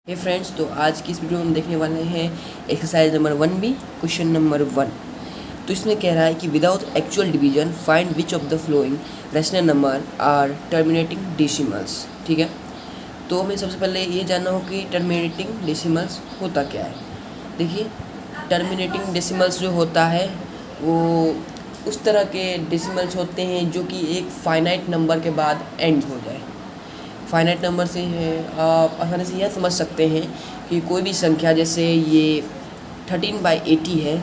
हे friends, तो आज की इस वीडियो में हम देखने वाले हैं exercise number 1B question number 1। तो इसमें कह रहा है कि without actual division find which of the following rational number are terminating decimals. ठीक है, तो हमें सबसे पहले ये जानना हो कि टर्मिनेटिंग डेसिमल्स होता क्या है। देखिए, टर्मिनेटिंग डेसिमल्स जो होता है वो उस तरह के डेसिमल्स होते हैं जो कि एक फाइनाइट नंबर के बाद एंड हो जाए। फाइनाइट नंबर से है आप आसानी से यह समझ सकते हैं कि कोई भी संख्या, जैसे ये 13/80 है,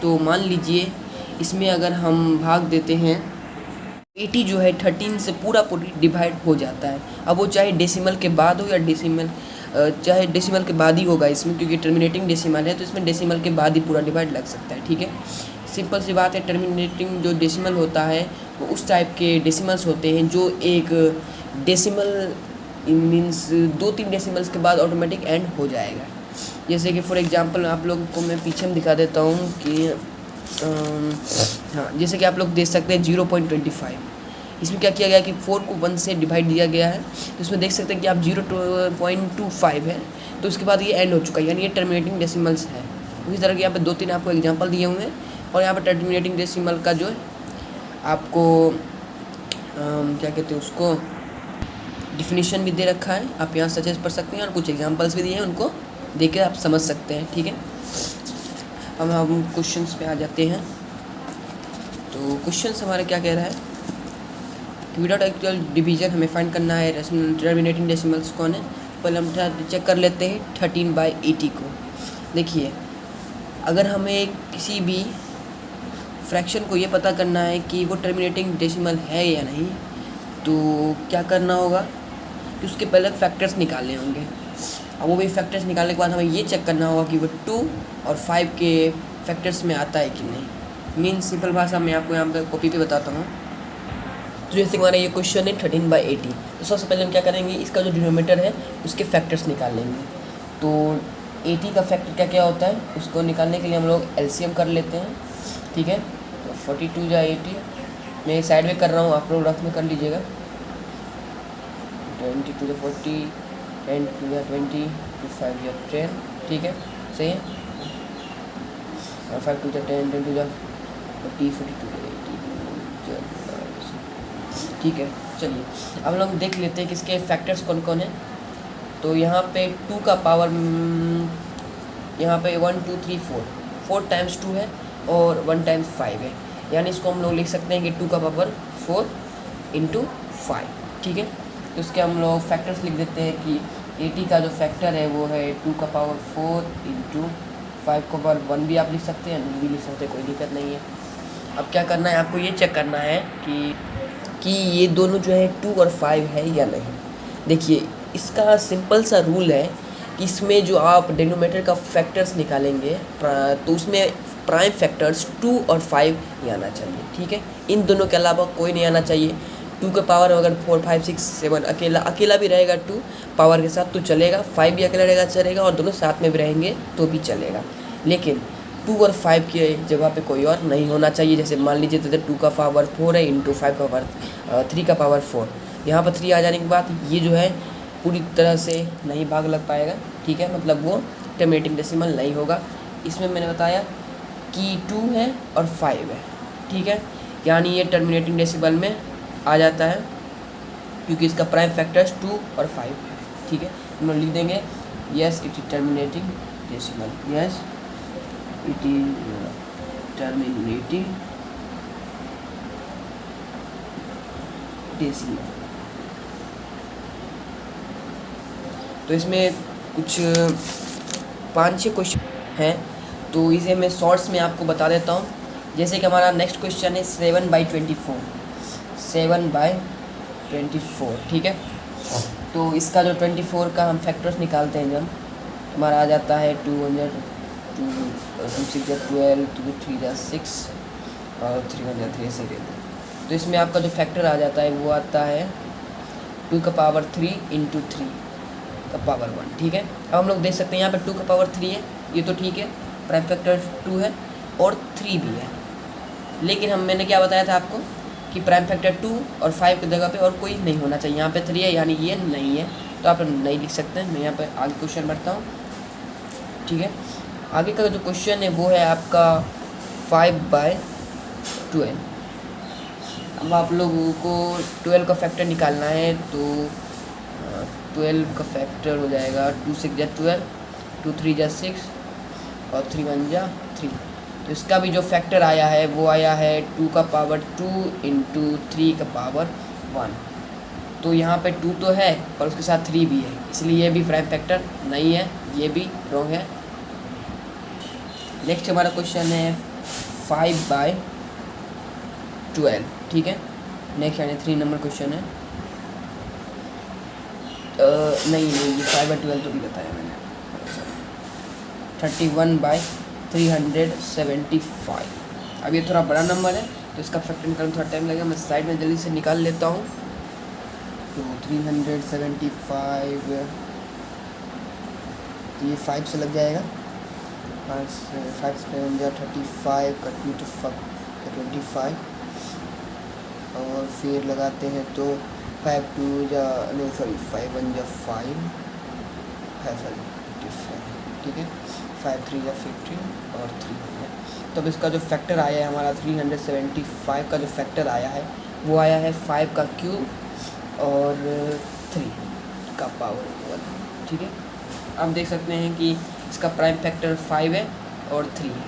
तो मान लीजिए इसमें अगर हम भाग देते हैं, 80 जो है 13 से पूरा डिवाइड हो जाता है। अब वो चाहे डेसिमल के बाद हो या चाहे डेसिमल के बाद ही होगा इसमें, क्योंकि टर्मिनेटिंग डेसिमल है तो इसमें डेसिमल के बाद ही पूरा डिवाइड लग सकता है। ठीक है, सिंपल सी बात है। टर्मिनेटिंग जो डेसिमल होता है वो उस टाइप के डेसिमल्स होते हैं जो एक डेसिमल मीन्स 2-3 डेसिमल्स के बाद ऑटोमेटिक एंड हो जाएगा। जैसे कि फॉर एग्जांपल आप लोगों को मैं पीछे में दिखा देता हूँ कि हाँ, जैसे कि आप लोग देख सकते हैं 0.25। इसमें क्या किया गया कि 4 को 1 से डिवाइड दिया गया है, तो इसमें देख सकते हैं कि आप 0.25 है, तो उसके बाद ये एंड हो चुका है, यानी ये टर्मिनेटिंग डेसिमल्स है। उसी तरह के यहाँ पे 2-3 आपको एग्जाम्पल दिए हुए हैं, और यहाँ पर टर्मिनेटिंग डेसिमल का जो है आपको क्या कहते हैं उसको डिफिनीशन भी दे रखा है, आप यहाँ सजेस्ट पढ़ सकते हैं, और कुछ एग्जांपल्स भी दिए हैं, उनको देख के आप समझ सकते हैं। ठीक है, अब हम क्वेश्चंस पे आ जाते हैं। तो क्वेश्चंस हमारे क्या कह रहा है कि विदाउट एक्चुअल डिवीजन हमें फाइंड करना है टर्मिनेटिंग डेसिमल्स कौन है। पहले हम चेक कर लेते हैं 13/80 को। देखिए, अगर हमें किसी भी फ्रैक्शन को ये पता करना है कि वो टर्मिनेटिंग डेसिमल है या नहीं, तो क्या करना होगा कि उसके पहले फैक्टर्स निकालने होंगे। अब वो भी फैक्टर्स निकालने के बाद हमें ये चेक करना होगा कि वो 2 और 5 के फैक्टर्स में आता है कि नहीं। मीन सिंपल भाषा में आपको यहाँ पर कॉपी पे बताता हूँ। तो जैसे हमारा ये क्वेश्चन है 13/80, तो सबसे पहले हम क्या करेंगे, इसका जो डिनोमिनेटर है उसके फैक्टर्स निकाल लेंगे। तो 80 का फैक्टर क्या क्या होता है उसको निकालने के लिए हम लोग एलसीएम कर लेते हैं। ठीक है, तो 42 × 80 मैं साइड में कर रहा हूँ, आप लोग रफ में कर लीजिएगा। 20 × 40, 10 × 20, 5 × 10। ठीक है, सही है। और 5 × 10, 10 × 40, 42 × 80। ठीक है, चलिए अब लोग देख लेते हैं कि इसके फैक्टर्स कौन कौन है। तो यहाँ पे 2 का पावर, यहाँ पे 1 2 3 4 टाइम्स 2 है और 1 टाइम्स 5 है, यानी इसको हम लोग लिख सकते हैं कि 2 का पावर 4 × 5। ठीक है, तो इसके हम लोग फैक्टर्स लिख देते हैं कि 80 का जो फैक्टर है वो है 2 का पावर 4 × 5 का पावर 1 भी आप लिख सकते हैं, 2 भी लिख सकते हैं, कोई दिक्कत नहीं है। अब क्या करना है, आपको ये चेक करना है कि ये दोनों जो है 2 और 5 है या नहीं। देखिए, इसका सिंपल सा रूल है कि इसमें जो आप डिनोमिनेटर का फैक्टर्स निकालेंगे तो उसमें प्राइम फैक्टर्स 2 और 5 ही आना चाहिए। ठीक है, इन दोनों के अलावा कोई नहीं आना चाहिए। 2 के पावर अगर 4 5 6 7 अकेला भी रहेगा 2 पावर के साथ तो चलेगा, 5 भी अकेला रहेगा चलेगा, और दोनों साथ में भी रहेंगे तो भी चलेगा। लेकिन 2 और 5 के जगह पे कोई और नहीं होना चाहिए। जैसे मान लीजिए तो 2 का पावर 4 है × 5 का पावर 3 का पावर 4, यहाँ पर 3 आ जाने के बाद ये जो है पूरी तरह से नहीं भाग लग पाएगा। ठीक है, मतलब वो टर्मिनेटिंग डेसिमल नहीं होगा। इसमें मैंने बताया कि 2 है और 5 है। ठीक है, यानी ये टर्मिनेटिंग डेसिमल में आ जाता है, क्योंकि इसका प्राइम फैक्टर्स 2 और 5 है। ठीक है, हम लोग लिख देंगे yes it is terminating decimal, yes it is terminating decimal. तो इसमें कुछ 5-6 क्वेश्चन हैं, तो इसे मैं शॉर्ट्स में आपको बता देता हूँ। जैसे कि हमारा नेक्स्ट क्वेश्चन है 7/24, 7/24। ठीक है, तो इसका जो 24 का हम फैक्टर्स निकालते हैं जब, हमारा आ जाता है 2 6 12, 2 3 6 और 3 3 से। तो इसमें आपका जो फैक्टर आ जाता है वो आता है 2 का पावर 3 × 3 का पावर 1। ठीक है, अब हम लोग देख सकते हैं यहाँ पे 2 का पावर 3 है, ये तो ठीक है, प्राइम फैक्टर 2 है और 3 भी है। लेकिन मैंने क्या बताया था आपको कि प्राइम फैक्टर 2 और 5 की जगह पे और कोई नहीं होना चाहिए। यहाँ पे 3 है यानी ये नहीं है, तो आप नहीं लिख सकते हैं। मैं यहाँ पर आगे क्वेश्चन बढ़ता हूँ, ठीक है। आगे का जो क्वेश्चन है वो है आपका 5/12। अब आप लोगों को 12 का फैक्टर निकालना है, तो 12 का फैक्टर हो जाएगा 2 6 जा 12, 2 3 जा 6 और 3 1 जा 3। तो इसका भी जो फैक्टर आया है वो आया है 2 का पावर 2 इंटू 3 का पावर 1। तो यहाँ पे 2 तो है पर उसके साथ 3 भी है, इसलिए ये भी प्राइम फैक्टर नहीं है, ये भी रॉन्ग है। नेक्स्ट हमारा क्वेश्चन है 5/12, ठीक है। नेक्स्ट यानी 3 नंबर क्वेश्चन है। नहीं ये 5/12 तो भी बताया मैंने, 31/375। अब ये थोड़ा बड़ा नंबर है तो इसका फैक्टर निकालने थोड़ा टाइम लगेगा, मैं साइड में जल्दी से निकाल लेता हूँ। तो 375 ये 5 से लग जाएगा, 5 7 जा 35 का 2 तो 25 और फिर लगाते हैं तो 5 2 जा नहीं सॉरी 5 1 जा 5 ठीक है, 5 3 या 15 और 3 है। तो अब इसका जो फैक्टर आया है हमारा 375 का जो फैक्टर आया है वो आया है 5 का क्यूब और 3 का पावर 1, ठीक है। आप देख सकते हैं कि इसका प्राइम फैक्टर 5 है और 3 है।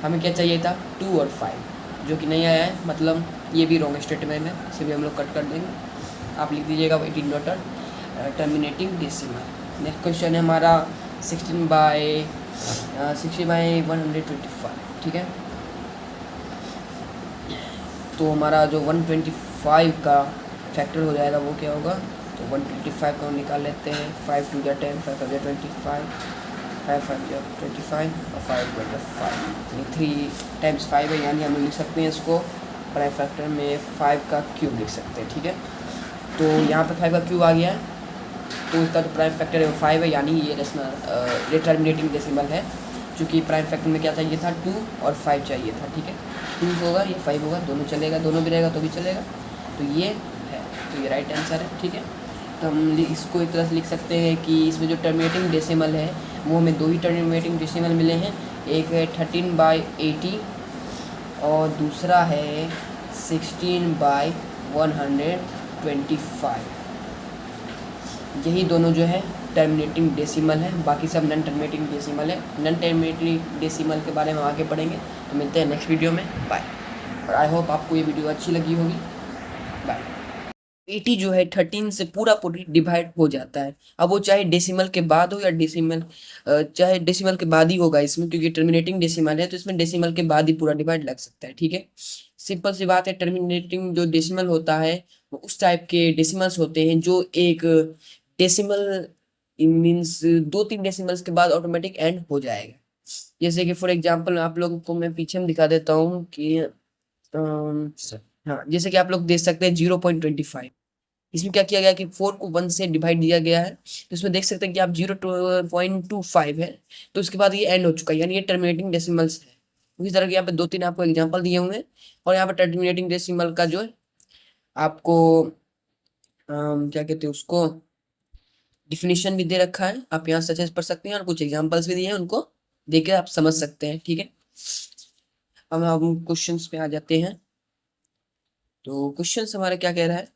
हमें क्या चाहिए था 2 और 5, जो कि नहीं आया है, मतलब ये भी रॉन्ग स्टेटमेंट है, इसे भी हम लोग कट कर देंगे। आप लिख दीजिएगा it is not terminating decimal. Next question है हमारा 60/125, ठीक है। तो हमारा जो 125 का फैक्टर हो जाएगा वो क्या होगा, तो 125 को निकाल लेते हैं। 5 2 जा 10, 5 5 जा 25, 5 5 जा 25 और 5 1 जा 5, 3 टाइम्स 5 है, यानी हम लिख सकते हैं इसको प्राइम फैक्टर में 5 का क्यूब लिख सकते हैं, ठीक है। तो यहाँ पे 5 का क्यूब आ गया है, तो इसका जो प्राइम फैक्टर है वो 5 है, यानी ये टर्मिनेटिंग डेसिमल है। चूँकि प्राइम फैक्टर में क्या चाहिए था 2 और 5 चाहिए था, ठीक है। 2 होगा ये 5 होगा, दोनों चलेगा, दोनों भी रहेगा तो भी चलेगा, तो ये है, तो ये राइट आंसर है, ठीक है। तो हम इसको एक तरह से लिख सकते हैं कि इसमें जो टर्मिनेटिंग डेसिमल है वो हमें 2 ही टर्मिनेटिंग डेसिमल मिले हैं, एक है 13/80 और दूसरा है 16/125। यही दोनों जो है टर्मिनेटिंग डेसिमल है, बाकी सब नॉन टर्मिनेटिंग डेसिमल है। नॉन टर्मिनेटिंग डेसिमल के बारे में आगे पढ़ेंगे, तो मिलते हैं नेक्स्ट वीडियो में, बाय। और आई होप आपको ये वीडियो अच्छी लगी होगी, बाय। 80 जो है 13 से पूरा पूरी डिवाइड हो जाता है। अब वो चाहे डेसिमल के बाद हो या चाहे डेसिमल के बाद ही होगा इसमें, क्योंकि टर्मिनेटिंग डेसिमल है तो इसमें डेसिमल के बाद ही पूरा डिवाइड लग सकता है, ठीक है। सिंपल सी बात है, टर्मिनेटिंग जो डेसिमल होता है वो उस टाइप के डेसिमल्स होते हैं जो एक डेसिमल मीन्स 2 3 डेसिमल्स के बाद ऑटोमेटिक एंड हो जाएगा। जैसे कि फॉर एग्जांपल आप लोगों को मैं पीछे में दिखा देता हूँ कि हाँ, जैसे कि आप लोग देख सकते हैं 0.25, इसमें क्या किया गया कि 4 को 1 से डिवाइड दिया गया है, तो इसमें देख सकते हैं कि आप 0.25 है, तो उसके बाद ये एंड हो चुका है, यानी ये टर्मिनेटिंग डेसिमल्स है। उसी तरह के यहाँ पे 2 3 आपको एग्जांपल दिए हुए हैं, और यहाँ पे टर्मिनेटिंग डेसिमल का जो है आपको क्या कहते हैं उसको डिफिनीशन भी दे रखा है, आप यहाँ सजेस्ट पढ़ सकते हैं, और कुछ एग्जांपल्स भी दिए हैं, उनको देख के आप समझ सकते हैं, ठीक है। अब हम क्वेश्चंस पे आ जाते हैं। तो क्वेश्चंस हमारा क्या कह रहा है,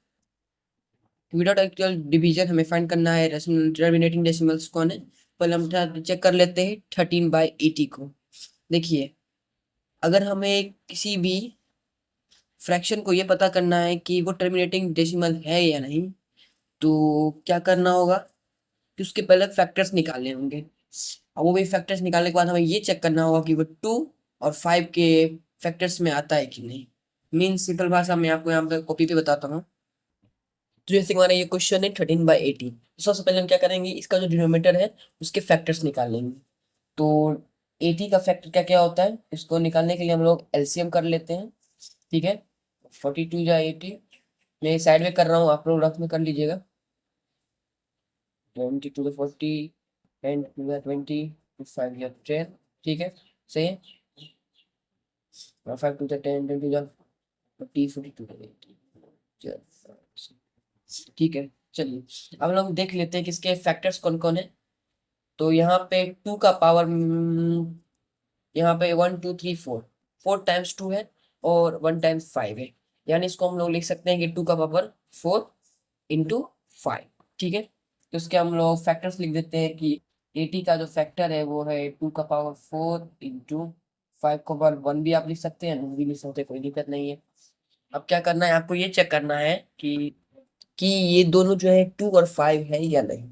विदाउट एक्चुअल डिवीजन हमें फाइंड करना है टर्मिनेटिंग डेसिमल्स कौन है। पहले हम चेक कर लेते हैं 13/80 को। देखिए, अगर हमें किसी भी फ्रैक्शन को ये पता करना है कि वो टर्मिनेटिंग डेसिमल है या नहीं, तो क्या करना होगा कि उसके पहले फैक्टर्स निकालने होंगे, और वो भी फैक्टर्स निकालने के बाद हमें ये चेक करना होगा कि वो 2 और 5 के फैक्टर्स में आता है कि नहीं। मीन सिंपल भाषा में आपको यहाँ पे कॉपी पे बताता हूँ। तो जैसे कि हमारा ये क्वेश्चन है 13/80, तो सबसे पहले हम क्या करेंगे, इसका जो डिनोमिनेटर है उसके फैक्टर्स निकाल लेंगे। तो 80 का फैक्टर क्या क्या होता है, इसको निकालने के लिए हम लोग एलसीएम कर लेते हैं, ठीक है। 42 या 80, मैं साइड में कर रहा हूँ, आप लोग रफ में कर लीजिएगा। 20 to the 40, 10 to the 20, 5 या 10, ठीक है, सही है। 5 to the 10, 10 to the 40, 42 to the 80, ठीक है। चलिए अब लोग देख लेते हैं कि इसके फैक्टर्स कौन कौन है। तो यहाँ पे टू का पावर, यहाँ पे 1 2 3 4, 4 टाइम्स 2 है और 1 टाइम्स 5 है। यानी इसको हम लोग लिख सकते हैं कि 2 का पावर 4 इंटू 5। ठीक है, तो इसके हम लोग फैक्टर्स लिख देते हैं कि 80 का जो फैक्टर है वो है 2 का पावर 4 इंटू 5 का पावर 1 भी आप लिख सकते हैं, नहीं भी लिख सकते हैं, कोई दिक्कत नहीं है। अब क्या करना है आपको, ये चेक करना है कि ये दोनों जो है 2 और 5 है या नहीं।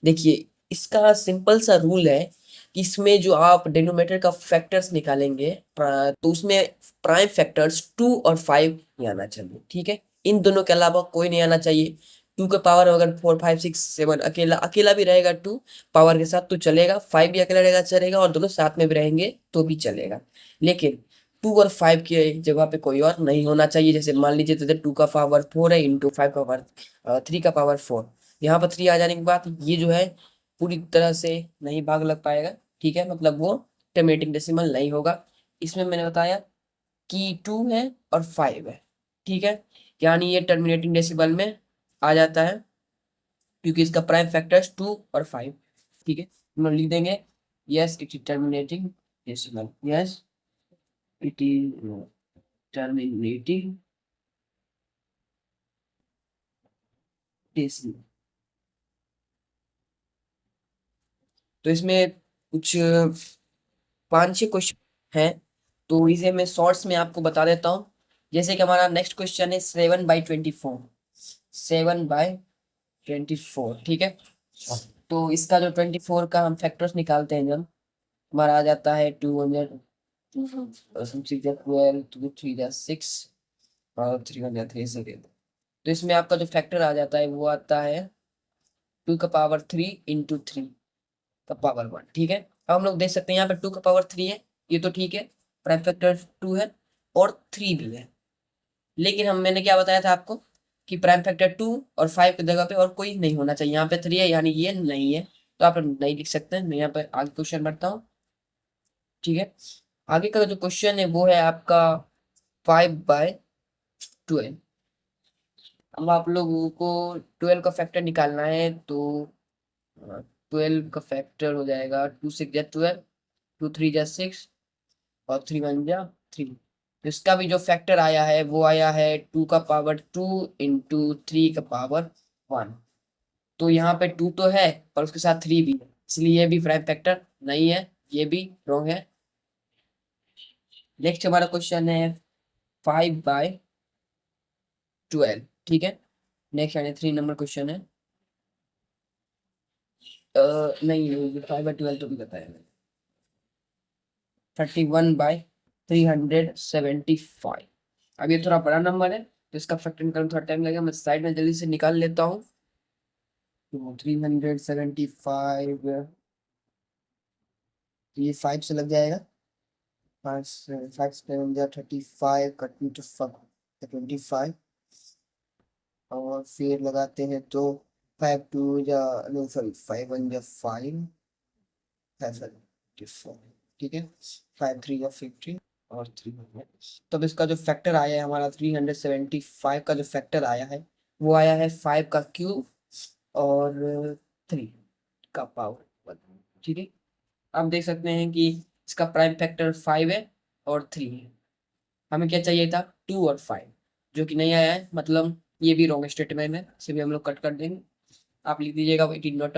देखिए इसका सिंपल सा रूल है कि इसमें जो आप डिनोमिनेटर का फैक्टर्स निकालेंगे तो उसमें प्राइम फैक्टर्स 2 और 5 ही आना चाहिए। ठीक है, इन दोनों के अलावा कोई नहीं आना चाहिए। 2 का पावर अगर 4 5 6 7 अकेला अकेला भी रहेगा 2 पावर के साथ तो चलेगा, 5 भी अकेला रहेगा चलेगा, और दोनों साथ में भी रहेंगे तो भी चलेगा। लेकिन 2 और 5 की जगह पे कोई और नहीं होना चाहिए। जैसे मान लीजिए तो 2 का पावर 4 है इंटू 5 का पावर 3 का पावर 4, यहाँ पर 3 आ जाने के बाद ये जो है पूरी तरह से नहीं भाग लग पाएगा। ठीक है, मतलब वो टर्मिनेटिंग डेसिमल नहीं होगा। इसमें मैंने बताया कि 2 है और 5 है। ठीक है, यानी ये टर्मिनेटिंग डेसिमल में आ जाता है क्योंकि इसका प्राइम फैक्टर्स 2 और 5। ठीक है, हम लोग लिख देंगे yes it is terminating decimal, yes it is terminating decimal. तो इसमें कुछ 5 6 क्वेश्चन हैं, तो इसे मैं शॉर्ट्स में आपको बता देता हूँ। जैसे कि हमारा नेक्स्ट क्वेश्चन है 7/24, 7/24। ठीक है, तो इसका जो 24 का हम फैक्टर्स निकालते हैं जब, हमारा आ जाता है 200, 12 2 3 6 और 3 सेकेंड। तो इसमें आपका जो फैक्टर आ जाता है वो आता है 2 का पावर 3 इंटू 3 का पावर 1। ठीक है, अब हम लोग देख सकते हैं यहाँ पे 2 का पावर 3 है, ये तो ठीक है, प्राइम फैक्टर 2 है और 3 भी है। लेकिन मैंने क्या बताया था आपको कि प्राइम फैक्टर 2 और 5 की जगह पे और कोई नहीं होना चाहिए। यहाँ पे 3 है यानी ये नहीं है, तो आप नहीं लिख सकते हैं। मैं यहाँ पे आगे क्वेश्चन बढ़ता हूँ। ठीक है, आगे का जो क्वेश्चन है वो है आपका 5/12। अब आप लोगों को 12 का फैक्टर निकालना है, तो 12 का फैक्टर हो जाएगा 2 6 12, 2 3 6 और 3 1 3। तो इसका भी जो फैक्टर आया है वो आया है 2 का पावर 2 इंटू 3 का पावर 1। तो यहाँ पे 2 तो है पर उसके साथ 3 भी है, इसलिए ये भी प्राइम फैक्टर नहीं है, ये भी रॉन्ग है। नेक्स्ट हमारा क्वेश्चन है 5/12। ठीक है, नेक्स्ट यानी 3 नंबर क्वेश्चन है। नहीं नहीं, 5/12 तो भी बताया मैंने। 31/375। अब ये थोड़ा बड़ा नंबर है तो इसका फैक्टर निकालने में थोड़ा टाइम लगेगा, मैं साइड में जल्दी से निकाल लेता हूँ। तो 375 ये 5 से लग जाएगा। 5 5 7 35 कट टू 25 और फिर लगाते हैं तो 5 2 या नो सॉरी 5 1 या 5 5 ठीक है, 5 3 या 15 और 3 तब इसका जो फैक्टर आया है हमारा 375 का जो फैक्टर आया है वो आया है 5 का क्यूब और 3 का पावर 1। ठीक है, आप देख सकते हैं कि इसका प्राइम फैक्टर 5 है और 3 है। हमें क्या चाहिए था 2 और 5, जो कि नहीं आया है, मतलब ये भी रॉन्ग स्टेटमेंट है, इसे भी हम लोग कट कर देंगे। आप लिख दीजिएगा it is not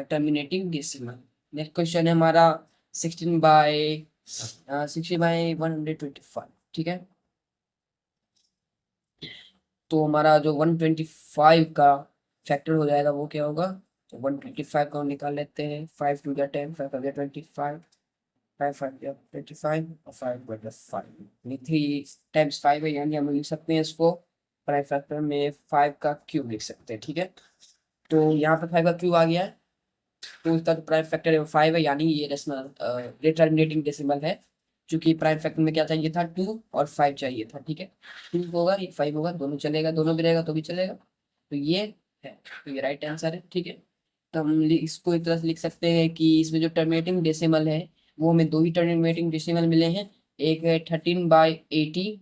terminating decimal. Next question है हमारा 16/125। ठीक है, तो हमारा जो 125 का फैक्टर हो जाएगा वो क्या होगा, तो 125 का हम निकाल लेते हैं। 5 2 या 10, 5 5 या 25, 5 5 या 25 और 5 5 ये 3 टाइम्स 5 है, यानी हम लिख सकते हैं इसको प्राइम फैक्टर में 5 का क्यूब लिख सकते हैं। ठीक है, तो यहाँ पे 5 का क्यूब आ गया है, तो इसका जो प्राइम फैक्टर है वो 5 है, यानी ये रेशनल डिटरमिनेटिंग डेसिमल है। क्योंकि प्राइम फैक्टर में क्या चाहिए था 2 और 5 चाहिए था। ठीक है, 2 होगा ये 5 होगा, दोनों चलेगा, दोनों भी रहेगा तो भी चलेगा, तो ये है, तो ये राइट आंसर है। ठीक है, तो हम इसको एक तरह से लिख सकते हैं कि इसमें जो टर्मिनेटिंग डेसिमल है वो हमें 2 ही टर्मिनेटिंग डेसिमल मिले हैं, एक है 13/80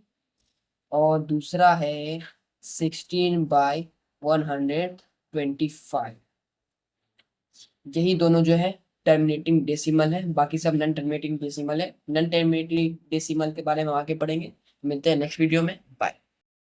और दूसरा है 16/100। 25। यही दोनों जो है टर्मिनेटिंग डेसिमल है, बाकी सब नॉन टर्मिनेटिंग डेसिमल है। नॉन टर्मिनेटिंग डेसिमल के बारे में आगे पढ़ेंगे। मिलते हैं नेक्स्ट वीडियो में।